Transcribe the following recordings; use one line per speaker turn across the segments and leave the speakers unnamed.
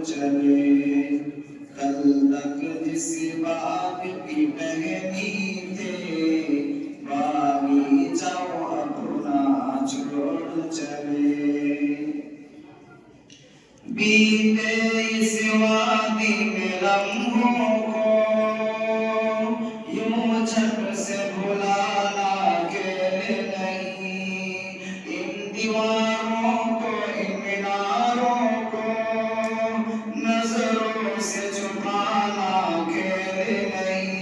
चले। कल तक जिस बात की टहनी थे, बागीचाओ अपना छोड़ चले। बीते इस वादी में लम्हों को यूं झट से भुलाना अकेले नहीं। इन दीवारों को, इन मीनारों को नजरों से छुपाना अकेले नहीं।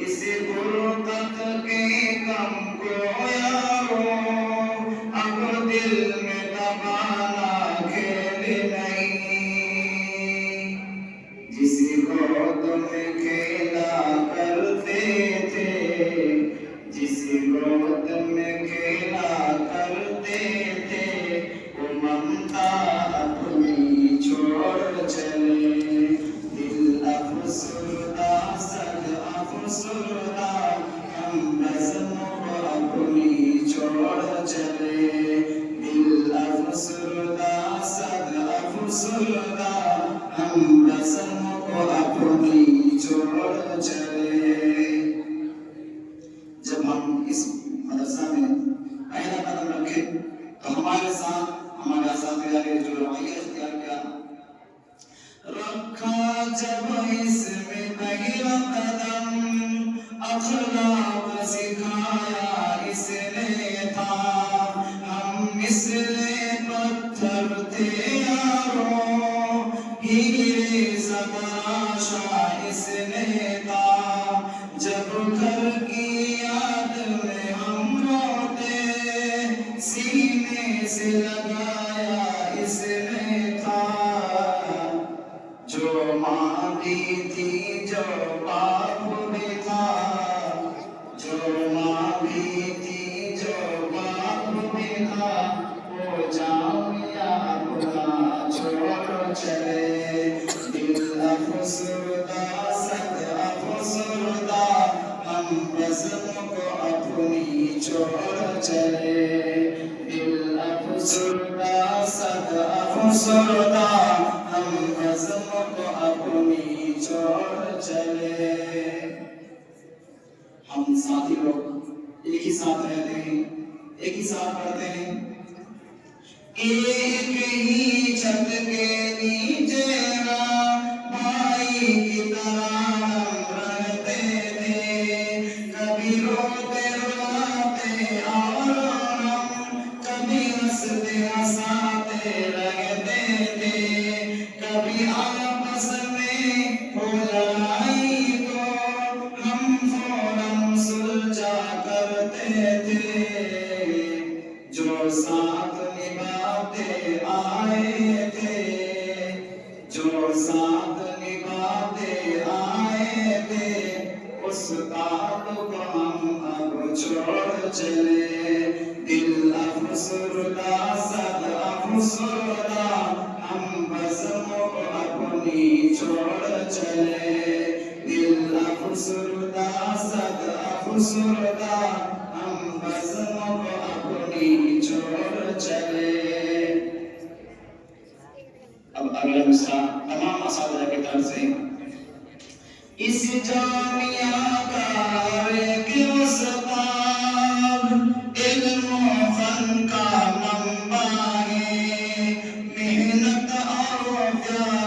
इस गुर्बत के गम को यारो अब दिल में दबाना अकेले नहीं। जिस गोद में खेला करते थे, जिस गोद में खेला करते थे, वो ममता अपनी छोड़ चले। दिल अफसरदा सद अफसरदा, हम रज़्म को अपनी छोड़ चले। दिल अफसरदा सद अफसरदा, हम रज़्म को अपनी छोड़ चले। जब हम इस मदरसा में पहला कदम रखे तो हमारे साथ हमारा साथी जो रवैया इख्तियार किया, रखा जब इसमें पहला कदम, अखलाक सिखाया इसने था। हम मिसले पत्थर थे यारो, हीरे ज़बराशा इसने था। जब घर की याद में हम रोते, सीने से लगाया इसने था। जो माँ भी थी, जो बाप भी था, जो माँ भी थी, जो बाप भी था, वो जामिया अपना छोड़ चले। दिल अफसरदा सद अफसरदा, हम रज़्म को अपनी छोड़ चले। दिल अफसरदा सद अफसरदा, हम रज़्म को अपनी छोड़ चले। हम साथी लोग एक ही साथ रहते हैं, एक ही साथ पढ़ते हैं, एक ही छत के नीचे भाई की तरह हम रहते थे। कभी रोते रुलाते और हम, कभी हंसते हंसाते रहते थे। कभी आपस में हो लड़ाई तो हम फौरन सुलझा करते थे। जो साथ निभाते आए थे, जो साथ निभाते आए थे, उस ताल्लुक हम अब छोड़ चले। दिल अफसरदा सद अफसरदा, हम रज़्म को अपनी छोड़ चले। दिल अफसरदा सद अफसरदा, हम रज़्म को अपनी छोड़ चले। अब अगला मिसरा तमाम असातिज़ा की तरफ से। इस जामिया का एक उस्ताद इल्म व फन का मंबा है, मेहनत और प्यार